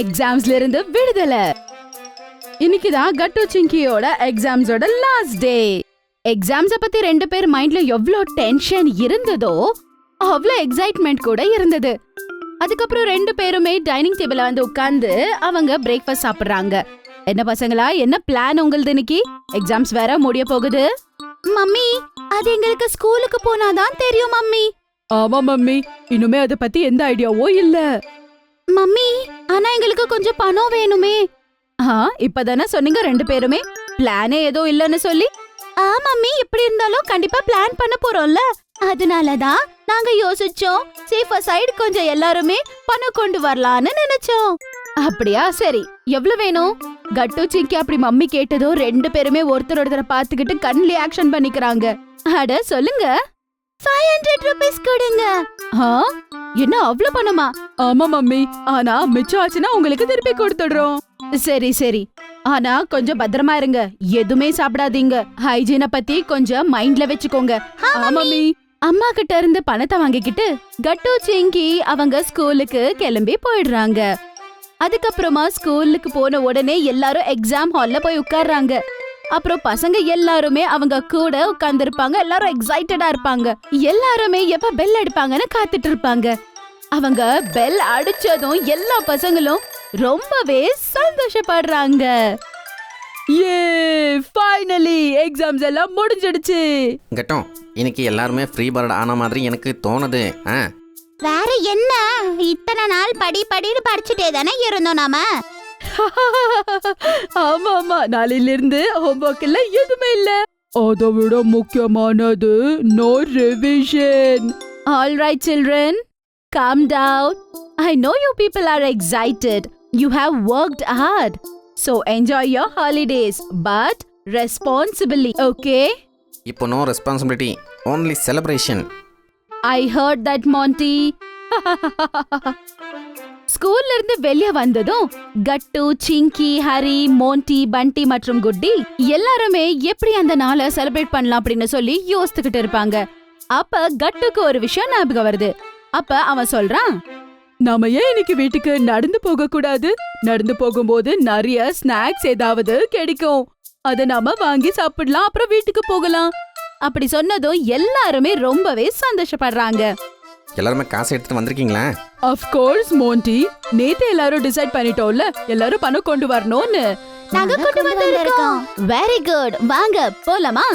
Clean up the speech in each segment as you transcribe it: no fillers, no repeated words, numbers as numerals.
எக்ஸாம்ஸ்ல இருந்து விடுதலை. இன்னைக்குதான் கட்டு சிங்கியோட எக்ஸாம்ஸோட லாஸ்ட் டே. எக்ஸாம்ஸ பத்தி ரெண்டு பேர் மைண்ட்ல எவ்வளவு டென்ஷன் இருந்ததோ அவ்வளவு எக்ஸைட்மெண்ட் கூட இருந்தது. அதுக்கப்புறம் ரெண்டு பேருமே டைனிங் டேபிள்ல வந்து உட்கார்ந்து அவங்க பிரேக்ஃபாஸ்ட் சாப்பிடுறாங்க. என்ன பசங்களா, என்ன பிளான் உங்களுது இன்னைக்கு? எக்ஸாம்ஸ் வேற முடிய போகுது. மம்மி, அது எங்களுக்கு ஸ்கூலுக்கு போனாதான் தெரியும் மம்மி. ஆமா மம்மி, இன்னுமே அத பத்தி எந்த ஐடியாவோ இல்ல. மம்மி, ஆனா எங்களுக்கு கொஞ்சம் பணம் வேணுமே. இப்பதானே சொன்னீங்க ரெண்டு பேருமே பிளானே ஏதோ இல்லன்னு சொல்லி. மம்மி, எப்படி இருந்தாலும் கண்டிப்பா பிளான் பண்ண போறோம்ல, அதனாலதான் நாங்க யோசிச்சோம் சேஃபர் சைடு கொஞ்சம் எல்லாருமே பணம் கொண்டு வரலான்னு நினைச்சோம். அப்படியா, சரி, எவ்வளவு வேணும்? கட்டு சிங்கி அப்படி மம்மி கேட்டதோ ரெண்டு பேருமே ஒருத்தரை பாத்துக்கிட்டு கண்ணிலே ஆக்ஷன் பண்ணிக்கிறாங்க. அட சொல்லுங்க. 500 rupees கொடுங்க. என்ன அவ்வளவு பணமா? ஆமா மம்மி, ஆனா மிச்சம் ஆச்சுன்னா உங்களுக்கு திருப்பி கொடுத்துடுறோம். சரி சரி, ஆனா கொஞ்சம் பத்திரமா இருங்க, எதுவுமே சாப்பிடாதீங்க. ஹைஜீனை பத்தி கொஞ்சம் மைண்ட்ல வச்சுக்கோங்க. மம்மி. அம்மா கிட்ட இருந்து பணத்தை வாங்கிக்கிட்டு கட்டு சிங்கி அவங்க ஸ்கூலுக்கு கிளம்பி போயிடுறாங்க. அதுக்கப்புறமா ஸ்கூலுக்கு போன உடனே எல்லாரும் எக்ஸாம் ஹால்ல போய் உட்கார்றாங்க. அப்புறம் பசங்க எல்லாருமே அவங்க கூட உட்கார்ந்து இருப்பாங்க. எல்லாரும் எக்ஸைட்டடா இருப்பாங்க. எல்லாருமே எப்ப பெல் அடிப்பாங்கன்னு காத்துட்டு இருப்பாங்க. அவங்க பெல் அடிச்சதும் எல்லா பசங்களும் ரொம்பவே சந்தோஷப்படுறாங்க. ஏ, ஃபைனலி எக்ஸாம்ஸ் எல்லாம் முடிஞ்சிடுச்சு. கட்டம், இன்னைக்கு எல்லாருமே ஃப்ரீ பர்ட் ஆன மாதிரி எனக்கு தோணுது. வேற என்ன, இத்தனை நாள் படின்னு படிச்சுட்டே தானே இருந்தோம் நாம. ஆமா ஆமா, நாளையில இருந்து ஹோம்வொர்க் இல்ல, எதுவுமே இல்ல. அதை விட முக்கியமானது no revision. All right children, calm down. I know you people are excited. You have worked hard. So enjoy your holidays, but responsibly, okay? இப்போ no responsibility, only celebration. I heard that, Monty. ஸ்கூல்ல இருந்து வெளிய வந்ததும் கட்டு, சிங்கி, Hari, Monty, பண்டி மற்றும் குட்டி எல்லாருமே எப்படி அந்த நாளை செலிப்ரேட் பண்ணலாம் அப்படின்னு சொல்லி யோசிச்சுக்கிட்டு இருப்பாங்க. அப்ப கட்டுக்கு ஒரு விஷயம் ஞாபகம் வருது. அப்ப அவன் சொல்றான், நாம ஏன் இன்னைக்கு வீட்டுக்கு நடந்து போக கூடாது? நடந்து போகும்போது நிறைய ஸ்நாக்ஸ் ஏதாவது கிடைக்கும், அத நாம வாங்கி சாப்பிடலாம், அப்புறம் வீட்டுக்கு போகலாம். அப்படி சொன்னதும் எல்லாருமே ரொம்பவே சந்தோஷப்படுறாங்க. எல்லாருமே காசு எடுத்துட்டு வந்திருக்கீங்களா? ஆஃப் கோர்ஸ் மோன்டி, நேத்து எல்லாரும் டிசைட் பண்ணிட்டோம்ல, எல்லாரும் பணம் கொண்டு வரணும்னு. நாங்க கொண்டு வந்திருக்கோம். வெரி குட், வாங்க போலாமா?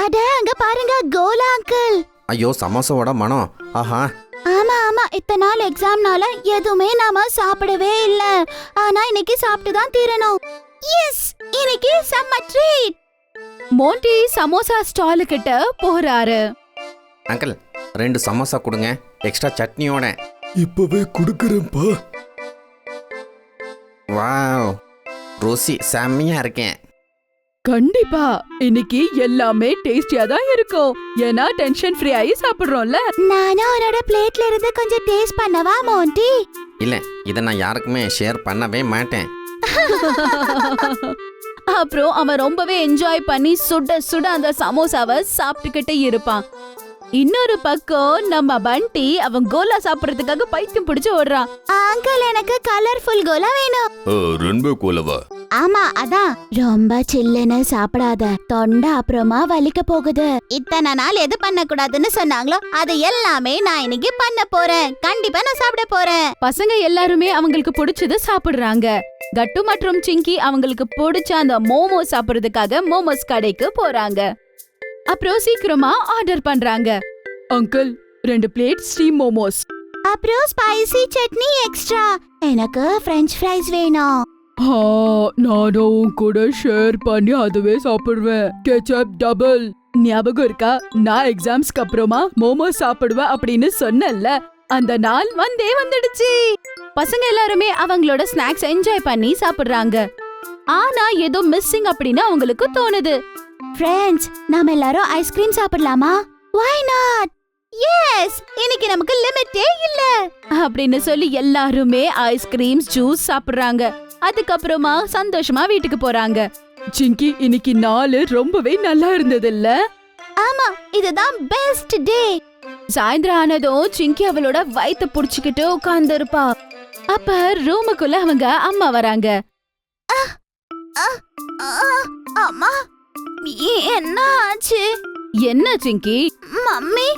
அட, அங்க பாருங்க கோலா அங்கிள். ஐயோ, சமோசாவோட மனம். ஆஹா. ஆமா ஆமா, இத்தனை நாள் எக்ஸாம்னால எதுவுமே நாம சாப்பிடவே இல்ல. ஆனா இன்னைக்கு சாப்பிட்டு தான் தீரணும். எஸ், இன்னைக்கு செம்ம ட்ரீட். மோன்டி சமோசா ஸ்டால் கிட்ட போறாரு. அங்கிள், 2 சமோசா கொடுங்க, எக்ஸ்ட்ரா சட்னியோட. இப்பவே குடுக்கறேன்ப்பா. வாவ், ருசி செம்மையா இருக்கேன். கண்டிப்பா இன்னைக்கு எல்லாமே டேஸ்டியா தான் இருக்கும், ஏன்னா டென்ஷன் ஃப்ரீ ஆகி சாப்பிடுறோம்ல. நானும் அவனோட பிளேட்ல இருந்து கொஞ்சம் டேஸ்ட் பண்ணவா மோன்டி? இல்ல, இதை நான் யாருக்குமே ஷேர் பண்ணவே மாட்டேன். அப்புறம் அவன் ரொம்பவே என்ஜாய் பண்ணி சுட சுட அந்த சமோசாவை சாப்பிட்டுக்கிட்டே இருப்பான். இன்னொரு பக்கம் நம்ம பண்டி அவன் கோலா சாப்பிடுறதுக்காக பைத்தியம் பிடிச்சு ஓடுறான். அங்கிள், எனக்கு கலர்ஃபுல் கோலா வேணும். ரெண்டு கோலவா? ஆமா, அதான். ரொம்ப சில்லுன்னு சாப்பிடாத, தொண்டை அப்புறமா வலிக்க போகுது. இத்தனை நாள் எது பண்ண கூடாதுன்னு சொன்னாங்களோ அது எல்லாமே நான் இன்னைக்கு பண்ண போறேன். கண்டிப்பா நான் சாப்பிட போறேன். பசங்க எல்லாருமே அவங்களுக்கு பிடிச்சது சாப்பிடுறாங்க. கட்டு மற்றும் சிங்கி அவங்களுக்கு பிடிச்ச அந்த மோமோஸ் சாப்பிடுறதுக்காக மோமோஸ் கடைக்கு போறாங்க. அப்புறம் சீக்கிரமா ஆர்டர் பண்றாங்க. Uncle, 2 plate steam momos. அப்புறம் ஸ்பைசி சட்னி எக்ஸ்ட்ரா. எனக்கு ஃப்ரெஞ்ச் ஃப்ரைஸ் வேணும். நானும் கூட ஷேர் பண்ணி அதுவே சாப்பிடுவேன். Ketchup double. ஞாபகம் இருக்கா, நான் எக்ஸாம்ஸ்க்கு அப்புறமா மோமோஸ் சாப்பிடுவேன் அப்படின்னு சொன்னேன்ல, அந்த நாள் வந்துடுச்சு. பசங்க எல்லாருமே அவங்களோட ஸ்நாக்ஸ் என்ஜாய் பண்ணி சாப்பிடுறாங்க. ஆனா ஏதோ மிஸ்ஸிங் அப்படின்னு அவங்களுக்கு தோணுது. ஃப்ரெண்ட்ஸ், நாம எல்லாரும் ஐஸ்கிரீம் சாப்பிடலாமா? Why not? Yes, இன்னைக்கு நமக்கு லிமிட்டே இல்ல அப்படின்னு சொல்லி எல்லாருமே ஐஸ்கிரீம்ஸ், ஜூஸ் சாப்பிடுறாங்க. அதுக்கப்புறமா சந்தோஷமா வீட்டுக்கு போறாங்க. சிங்கி, இன்னைக்கு நாள் ரொம்பவே நல்லா இருந்தது இல்ல? ஆமா, இதுதான் பெஸ்ட் டே. சாயந்தரம் ஆனதும் சிங்கி அவளோட வயித்தை புடிச்சுக்கிட்டு உட்கார்ந்து இருப்பா. அப்ப ரூமுக்குள்ள அவங்க அம்மா வராங்க. அம்மா என்ன ஆச்சு? என்ன சிங்கி, மம்மி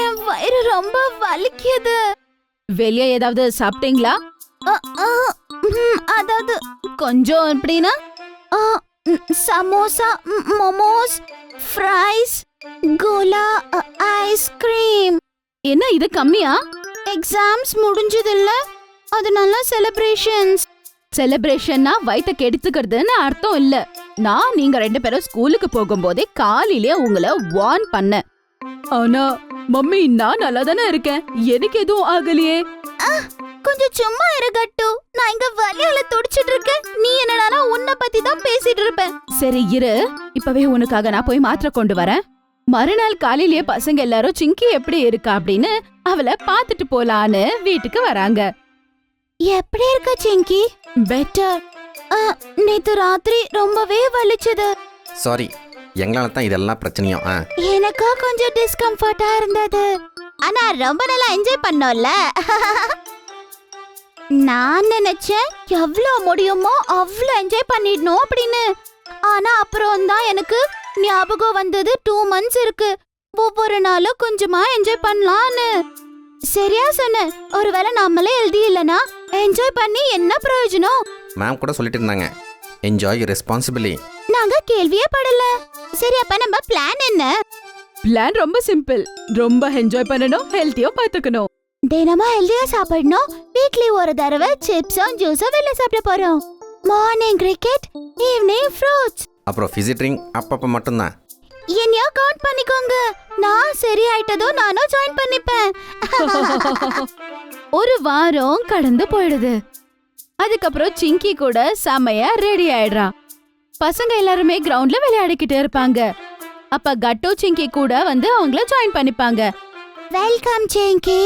என் வயிறு ரொம்ப வலிக்குது. வெளியே ஏதாவது சாப்பிட்டீங்களா? அதாவது கொஞ்சம் எப்படின்னா samosa, momos, fries, cola, ice cream. என்ன இது கம்மியா? எக்ஸாம்ஸ் முடிஞ்சதில்ல, அதனால செலிப்ரேஷன்ஸ். செலிப்ரேஷன்னா வயித்த கெடுத்துக்கிறதுன்னு அர்த்தம் இல்ல. நான் நீங்க 2 பேரும் ஸ்கூலுக்கு போகும்போதே காலையிலே உங்களை வார்ன் பண்ணேன். ஆனா மம்மி நான் நல்லா தானே இருக்கேன், எனக்கு எதுவும் ஆகலையே. கொஞ்சம் சும்மா இரு கட்டு, நான் இங்க வலியால துடிச்சிட்டு இருக்கேன். நீ என்னடானா உன்னை பத்தி தான் பேசிட்டு இருப்ப. சரி இரு, இப்பவே உனக்காக நான் போய் மாத்திரை கொண்டு வரேன். மறுநாள் காலையிலேயே பசங்க எல்லாரும் சிங்கி எப்படி இருக்கா அப்படின்னு அவளை பாத்துட்டு போலான்னு வீட்டுக்கு வராங்க. எப்படி இருக்க சிங்கி? பெட்டர். நேத்து ராத்திரி ரொம்பவே வலிச்சது. சாரி, எங்களால தான் இதெல்லாம் பிரச்சனையும். எனக்கா கொஞ்சம் டிஸ்கம்ஃபர்ட்டா இருந்தது, ஆனா ரொம்ப நல்லா என்ஜாய் பண்ணோம்ல. நான் நினைச்சேன் எவ்வளவு முடியுமோ அவ்வளவு என்ஜாய் பண்ணிடணும் அப்படின்னு. ஆனா அப்புறம் தான் எனக்கு ஞாபகம் வந்தது 2 months இருக்கு, ஒவ்வொரு நாளும் கொஞ்சமா என்ஜாய் பண்ணலான்னு. சரியா சொன்ன. ஒருவேளை நம்மளே எழுதி இல்லனா என்ஜாய் பண்ணி என்ன பிரயோஜனம்? மேம் கூட சொல்லிட்டு இருந்தாங்க, என்ஜாய் ரெஸ்பான்சிபிலி. நாங்க கேள்வியே படல. சரி அப்ப நம்ம பிளான் என்ன? பிளான் ரொம்ப சிம்பிள். ரொம்ப என்ஜாய் பண்ணணும், ஹெல்த்தியா பாத்துக்கணும். தினமும் ஹெல்தியா சாப்பிடணும். வீக்லி ஒரு தடவை சிப்ஸும் ஜூஸும் வெளில சாப்பிட போறோம். Morning cricket, evening fruits. அப்புறம் ஃபிசிட்ரிங் அப்பப்போ மட்டும்தான். என்னையோ கவுண்ட் பண்ணிக்கோங்க. நான் சரி ஆயிட்டதோ நானும் ஜாயின் பண்ணிப்பேன். ஒரு வாரம் கடந்து போயிடுது. அதுக்கப்புறம் சிங்கி கூட செமையா ரெடி ஆயிடுறா. பசங்க எல்லாருமே கிரவுண்ட்ல விளையாடிக்கிட்டு இருப்பாங்க. அப்ப கட்டு சிங்கி கூட வந்து அவங்கள ஜாயின் பண்ணிப்பாங்க. வெல்கம் சிங்கி.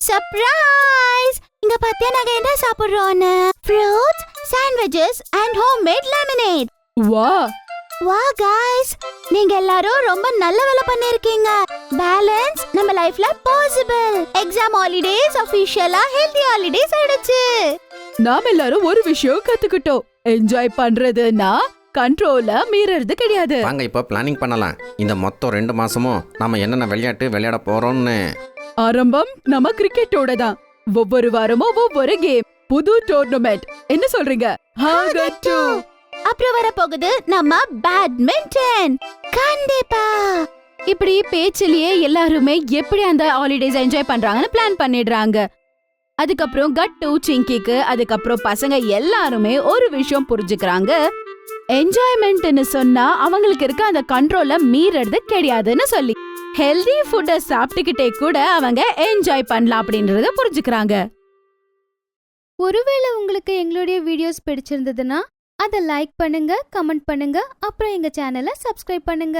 சர்ப்ரைஸ்! இங்க பாத்தியா நாங்க என்ன சாப்பிடுறோம்னு? Fruits, sandwiches and homemade lemonade. வா வா गाइस, நீங்க எல்லாரும் ரொம்ப நல்ல வேலை பண்ணிருக்கீங்க. பேலன்ஸ் நம்ம லைஃப்ல பாசிபிள். எக்ஸாம் ஹாலிடேஸ் ஆபீஷியலா ஹெல்தி ஹாலிடேஸ் ஆயிடுச்சு. நாம எல்லாரும் ஒரு விஷயம் கத்துக்கிட்டோம். என்ஜாய் பண்றதுன்னா கண்ட்ரோல மீறது கிடையாது. வாங்க இப்போ பிளானிங் பண்ணலாம். இந்த மொத்தம் 2 மாசமும் நாம என்னென்ன விளையாட்டு விளையாட போறோம்னு. ஆரம்பம் நம்ம கிரிக்கெட்டோட தான். ஒவ்வொரு வாரமும் ஒவ்வொரு கேம், புது டோர்னமெண்ட். என்ன சொல்றீங்க? கட்டு. அப்புறம் வர போகுது நம்ம பேட்மிண்டன். கண்டிப்பா. இப்படி பேச்சிலேயே எல்லாருமே எப்படி அந்த ஹாலிடேஸ் என்ஜாய் பண்றாங்கன்னு பிளான் பண்ணிடுறாங்க. அதுக்கப்புறம் கட்டு சிங்கிக்கு அதுக்கப்புறம் பசங்க எல்லாருமே ஒரு விஷயம் புரிஞ்சுக்கிறாங்க. என்ஜாய்மெண்ட்னு சொன்னா அவங்களுக்கு இருக்க அந்த கண்ட்ரோல மீறது கிடையாதுன்னு சொல்லி ஹெல்தி ஃபுட்டை சாப்பிட்டுக்கிட்டே கூட அவங்க என்ஜாய் பண்ணலாம் அப்படின்றத புரிஞ்சுக்கிறாங்க. ஒருவேளை உங்களுக்கு எங்களுடைய வீடியோஸ் பிடிச்சிருந்ததுன்னா அதை லைக் பண்ணுங்க, கமெண்ட் பண்ணுங்க, அப்புறம் எங்க சேனலை சப்ஸ்கிரைப் பண்ணுங்க.